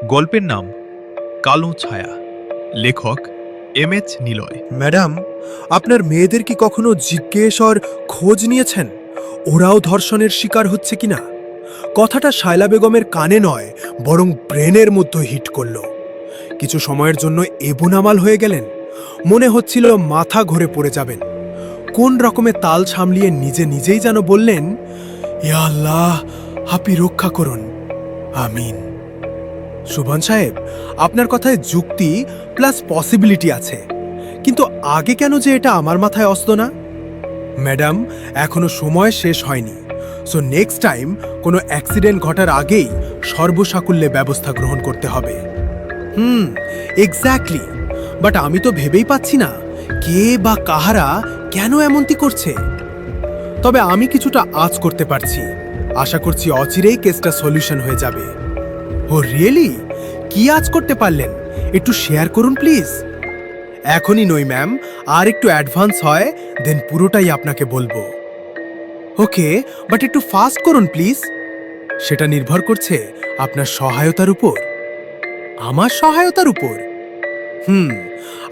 গল্পের নাম কালো ছায়া। লেখক এম.এইচ. নিলয়। ম্যাডাম, আপনার মেয়েদের কি কখনো জিজ্ঞেস আর খোঁজ নিয়েছেন ওরাও ধর্ষণের শিকার হচ্ছে কিনা? কথাটা শায়লা বেগমের কানে নয়, বরং ব্রেনের মধ্যে হিট করল। কিছু সময়ের জন্য এবুনামাল হয়ে গেলেন। মনে হচ্ছিল মাথা ঘুরে পড়ে যাবেন। কোন রকমে তাল সামলিয়ে নিজে নিজেই যেন বললেন, ইয়া আল্লাহ, আপনি রক্ষা করুন, আমিন। সুবন সাহেব, আপনার কথায় যুক্তি প্লাস পসিবিলিটি আছে, কিন্তু আগে কেন যে এটা আমার মাথায় আসতো না? ম্যাডাম, এখনো সময় শেষ হয়নি। সো নেক্সট টাইম কোনো অ্যাক্সিডেন্ট ঘটার আগেই সর্বসাকুল্যে ব্যবস্থা গ্রহণ করতে হবে। এক্স্যাক্টলি। বাট আমি তো ভেবেই পাচ্ছি না কে বা কাহারা কেন এমনটি করছে। তবে আমি কিছুটা আঁচ করতে পারছি। আশা করছি অচিরেই কেসটা সলিউশন হয়ে যাবে। ও রিয়েলি? কি আজ করতে পারলেন? একটু শেয়ার করুন প্লিজ। এখনই নই ম্যাম, আর একটু অ্যাডভান্স হয় দেন পুরোটাই আপনাকে বলবো। ওকে, বাট একটু ফাস্ট করুন প্লিজ। সেটা নির্ভর করছে আপনার সহায়তার উপর। আমার সহায়তার উপর?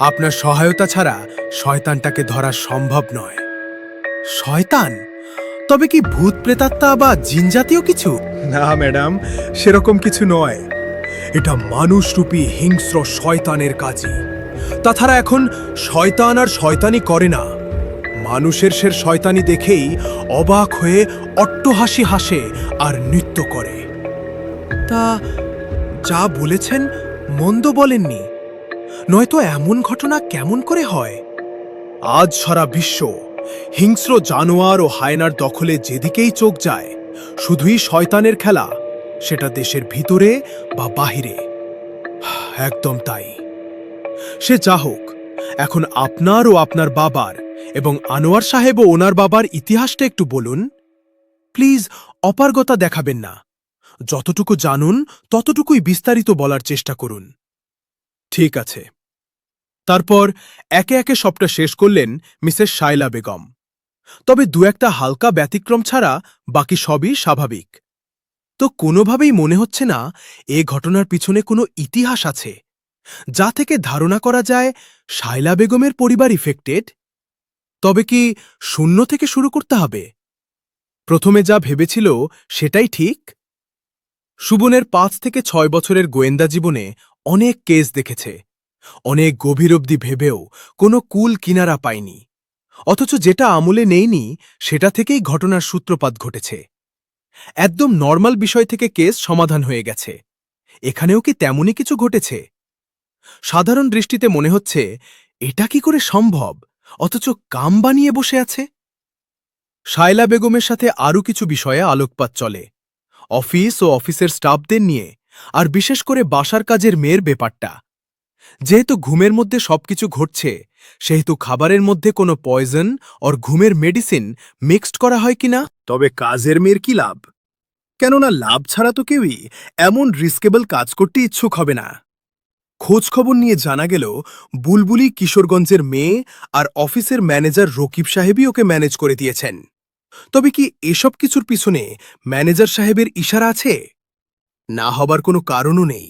আপনার সহায়তা ছাড়া শয়তানটাকে ধরা সম্ভব নয়। শয়তান? তবে কি ভূত প্রেতাত্মা বা জিন জাতীয় কিছু? না ম্যাডাম, সেরকম কিছু নয়। এটা মানুষরূপী হিংস্র শয়তানের কাজই। তাছাড়া এখন শয়তান আর শয়তানি করে না, মানুষের সে শয়তানি দেখেই অবাক হয়ে অট্টহাসি হাসে আর নৃত্য করে। তা যা বলেছেন মন্দ বলেননি, নয়তো এমন ঘটনা কেমন করে হয়? আজ সারা বিশ্ব হিংস্র জানোয়ার ও হায়নার দখলে যেদিকেই চোখ যায় শুধুই শয়তানের খেলা, সেটা দেশের ভিতরে বা বাহিরে। একদম তাই। সে যা হোক, এখন আপনার ও আপনার বাবার এবং আনোয়ার সাহেব ও ওনার বাবার ইতিহাসটা একটু বলুন প্লিজ। অপারগতা দেখাবেন না। যতটুকু জানুন ততটুকুই বিস্তারিত বলার চেষ্টা করুন। ঠিক আছে। তারপর একে একে সবটা শেষ করলেন মিসেস শায়লা বেগম। তবে দু একটা হালকা ব্যতিক্রম ছাড়া বাকি সবই স্বাভাবিক। তো কোনোভাবেই মনে হচ্ছে না এ ঘটনার পিছনে কোনো ইতিহাস আছে, যা থেকে ধারণা করা যায় শায়লা বেগমের পরিবার ইফেক্টেড। তবে কি শূন্য থেকে শুরু করতে হবে? প্রথমে যা ভেবেছিল সেটাই ঠিক? সুবনের ৫ থেকে ৬ বছরের গোয়েন্দা জীবনে অনেক কেস দেখেছে, অনেক গভীর অবধি ভেবেও কোনো কুল কিনারা পায়নি। অথচ যেটা আমলে নেইনি সেটা থেকেই ঘটনার সূত্রপাত ঘটেছে। একদম নর্মাল বিষয় থেকে কেস সমাধান হয়ে গেছে। এখানেও কি তেমনই কিছু ঘটেছে? সাধারণ দৃষ্টিতে মনে হচ্ছে এটা কি করে সম্ভব, অথচ কাম বানিয়ে বসে আছে। শায়লা বেগমের সাথে আরও কিছু বিষয়ে আলোকপাত চলে, অফিস ও অফিসের স্টাফদের নিয়ে, আর বিশেষ করে বাসার কাজের মেয়ের ব্যাপারটা। যেহেতু ঘুমের মধ্যে সবকিছু ঘটছে, সেহেতু খাবারের মধ্যে কোনো পয়জন আর ঘুমের মেডিসিন মিক্সড করা হয় কিনা। তবে কাজের মেয়ের কি লাভ? কেননা লাভ ছাড়া তো কেউই এমন রিস্কেবল কাজ করতে ইচ্ছুক হবে না। খোঁজখবর নিয়ে জানা গেল বুলবুলি কিশোরগঞ্জের মেয়ে, আর অফিসের ম্যানেজার রকিব সাহেবই ওকে ম্যানেজ করে দিয়েছেন। তবে কি এসব কিছুর পিছনে ম্যানেজার সাহেবের ইশারা আছে? না হবার কোনো কারণও নেই,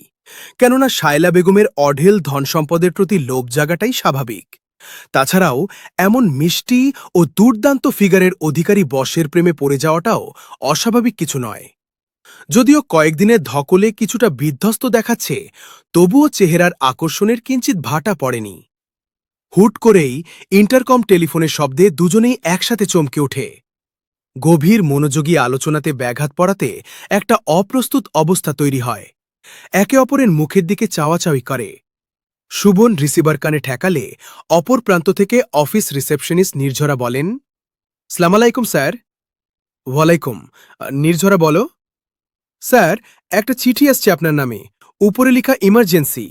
কেননা শায়লা বেগমের অঢেল ধনসম্পদের প্রতি লোভ জাগাটাই স্বাভাবিক। তাছাড়াও এমন মিষ্টি ও দুর্দান্ত ফিগারের অধিকারী বসের প্রেমে পড়ে যাওয়াটাও অস্বাভাবিক কিছু নয়। যদিও কয়েকদিনের ধকলে কিছুটা বিধ্বস্ত দেখাচ্ছে, তবুও চেহারার আকর্ষণের কিঞ্চিত ভাটা পড়েনি। হুট করেই ইন্টারকম টেলিফোনের শব্দে দুজনেই একসাথে চমকে ওঠে। গভীর মনোযোগী আলোচনাতে ব্যাঘাত পড়াতে একটা অপ্রস্তুত অবস্থা তৈরি হয়। একে অপরের মুখের দিকে চাওয়াচাওয়ি করে। সুবন রিসিভার কানে ঠেকালে অপর প্রান্ত থেকে অফিস রিসেপশনিস্ট নির্ঝরা বলেন, সালাম আলাইকুম স্যার। ওয়ালাইকুম। নির্ঝরা বলো। স্যার, একটা চিঠি আসছে আপনার নামে, উপরে লেখা ইমার্জেন্সি।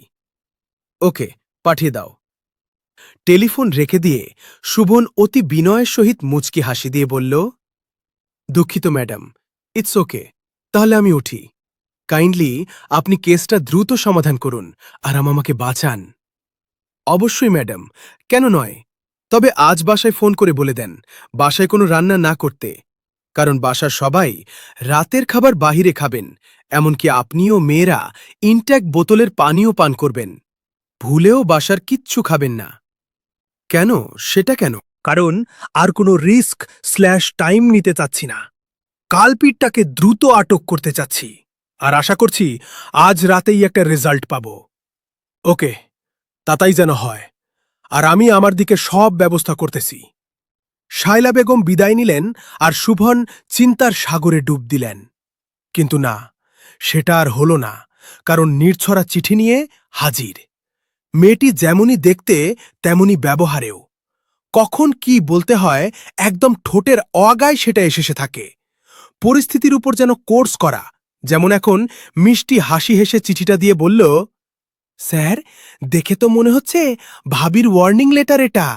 ওকে, পাঠিয়ে দাও। টেলিফোন রেখে দিয়ে সুবন অতি বিনয়ের সহিত মুচকি হাসি দিয়ে বলল, দুঃখিত ম্যাডাম, ইটস ওকে। তাহলে আমি উঠি। কাইন্ডলি আপনি কেসটা দ্রুত সমাধান করুন আর আমাকে বাঁচান। অবশ্যই ম্যাডাম, কেন নয়। তবে আজ বাসায় ফোন করে বলে দেন বাসায় কোনো রান্না না করতে। কারণ বাসার সবাই রাতের খাবার বাহিরে খাবেন, এমনকি আপনিও মেয়েরা ইনট্যাক্ট বোতলের পানিও পান করবেন। ভুলেও বাসার কিচ্ছু খাবেন না। কেন? সেটা কেন? কারণ আর কোনো রিস্ক/টাইম নিতে চাচ্ছি না। কালপিটটাকে দ্রুত আটক করতে চাচ্ছি, আর আশা করছি আজ রাতেই একটা রেজাল্ট পাব। ওকে, তাতাই যেন হয়। আর আমি আমার দিকে সব ব্যবস্থা করতেছি। শায়লা বেগম বিদায় নিলেন আর শুভন চিন্তার সাগরে ডুব দিলেন। কিন্তু না, সেটা আর হল না, কারণ নির্ছরা চিঠি নিয়ে হাজির। মেয়েটি যেমনই দেখতে তেমনি ব্যবহারেও। কখন কি বলতে হয় একদম ঠোঁটের অগায় সেটা এসে থাকে। পরিস্থিতির উপর যেন কোর্স করা। যেমন এখন মিষ্টি হাসি হেসে চিঠিটা দিয়ে বলল, স্যার, দেখে তো মনে হচ্ছে ভাবির ওয়ার্নিং লেটার এটা।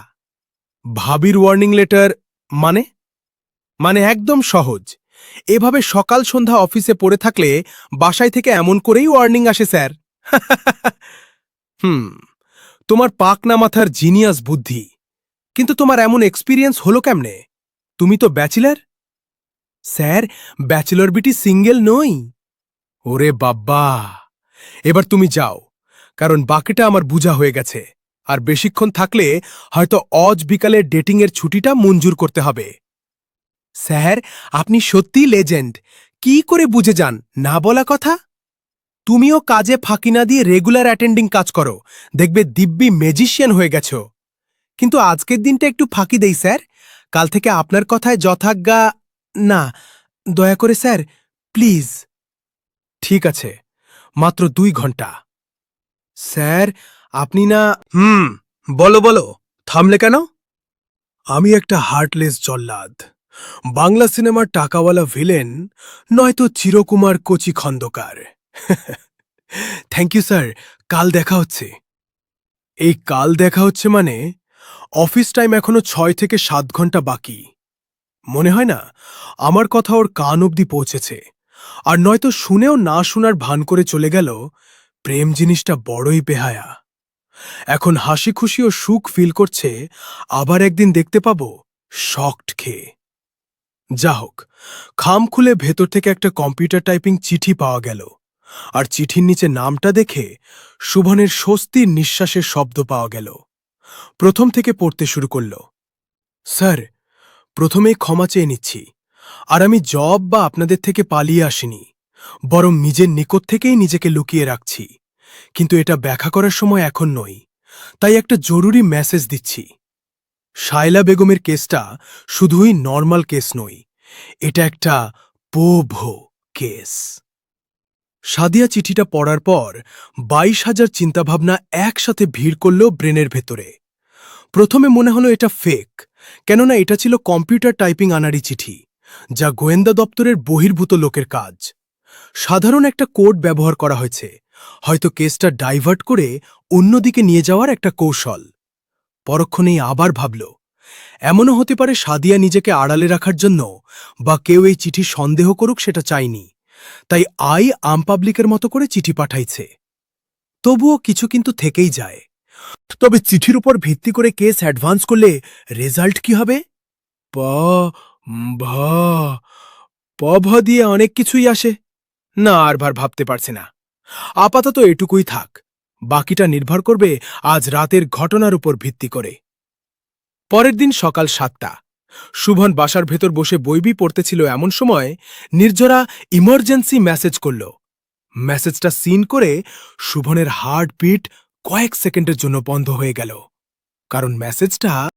ভাবির ওয়ার্নিং লেটার মানে? মানে একদম সহজ। এভাবে সকাল সন্ধ্যা অফিসে পড়ে থাকলে বাসায় থেকে এমন করেই ওয়ার্নিং আসে স্যার। তোমার পাকনা মাথার জিনিয়াস বুদ্ধি। কিন্তু তোমার এমন এক্সপিরিয়েন্স হলো কেমনে? তুমি তো ব্যাচেলর। স্যার, ব্যাচেলর বিটি সিঙ্গেল নই। ওরে বাব্বা! এবার তুমি যাও, কারণ বাকিটা আমার বুঝা হয়ে গেছে। আর বেশিক্ষণ থাকলে হয়তো অজ বিকালের ডেটিংয়ের ছুটিটা মঞ্জুর করতে হবে। স্যার, আপনি সত্যিই লেজেন্ড। কি করে বুঝে যান না বলা কথা? তুমিও কাজে ফাঁকি না দিয়ে রেগুলার অ্যাটেন্ডিং কাজ করো, দেখবে দিব্যি ম্যাজিশিয়ান হয়ে গেছ। কিন্তু আজকের দিনটা একটু ফাঁকি দেই স্যার। কাল থেকে আপনার কথায় যথাজ্ঞা। না, দয়া করে স্যার, প্লিজ। ঠিক আছে, মাত্র 2 ঘন্টা। স্যার, আপনি না। বলো বলো, থামলে কেন? আমি একটা হার্টলেস জল্লাদ, বাংলা সিনেমার টাকাওয়ালা ভিলেন, নয়তো চিরকুমার কচি খন্দকার। থ্যাংক ইউ স্যার, কাল দেখা হচ্ছে। এই কাল দেখা হচ্ছে মানে অফিস টাইম এখনো 6 থেকে 7 ঘন্টা বাকি। মনে হয় না আমার কথা ওর কান অবধি পৌঁছেছে, আর নয়তো শুনেও না শোনার ভান করে চলে গেল। প্রেম জিনিসটা বড়ই বেহায়া। এখন হাসি খুশি ও সুখ ফিল করছে, আবার একদিন দেখতে পাবো শকড খেয়ে। যা হোক, খাম খুলে ভেতর থেকে একটা কম্পিউটার টাইপিং চিঠি পাওয়া গেল, আর চিঠির নিচে নামটা দেখে শুভনের স্বস্তির নিঃশ্বাসের শব্দ পাওয়া গেল। প্রথম থেকে পড়তে শুরু করল। স্যার, প্রথমেই ক্ষমা চেয়ে নিচ্ছি। আর আমি জব বা আপনাদের থেকে পালিয়ে আসিনি, বরং নিজের নিকট থেকেই নিজেকে লুকিয়ে রাখছি। কিন্তু এটা ব্যাখ্যা করার সময় এখন নই, তাই একটা জরুরি মেসেজ দিচ্ছি। শায়লা বেগমের কেসটা শুধুই নর্মাল কেস নই, এটা একটা পোভো কেস। সাদিয়া চিঠিটা পড়ার পর 22,000 চিন্তাভাবনা একসাথে ভিড় করল ব্রেনের ভেতরে। প্রথমে মনে হলো এটা ফেক, কেননা এটা ছিল কম্পিউটার টাইপিং আনারি চিঠি, যা গোয়েন্দা দপ্তরের বহির্ভূত লোকের কাজ। সাধারণ একটা কোড ব্যবহার করা হয়েছে, হয়তো কেসটা ডাইভার্ট করে অন্যদিকে নিয়ে যাওয়ার একটা কৌশল। পরক্ষণেই আবার ভাবল, এমনও হতে পারে সাদিয়া নিজেকে আড়ালে রাখার জন্য, বা কেউ এই চিঠি সন্দেহ করুক সেটা চায়নি, তাই পাবলিকের মতো করে চিঠি পাঠাইছে। তবুও কিছু কিন্তু থেকেই যায়। তবে চিঠির উপর ভিত্তি করে কেস অ্যাডভান্স করলে রেজাল্ট কি হবে? প ভ প ভ দিয়ে অনেক কিছুই আসে। না, আর ভাবতে পারছে না। আপাতত এটুকুই থাক, বাকিটা নির্ভর করবে আজ রাতের ঘটনার উপর ভিত্তি করে। পরের দিন সকাল 7টা। শুভন বাসার ভেতর বসে বই পড়তেছিল, এমন সময় নির্জরা ইমার্জেন্সি মেসেজ করল। মেসেজটা সিন করে শুভনের হার্টবিট কয়েক সেকেন্ডের জন্য বন্ধ হয়ে গেল, কারণ মেসেজটা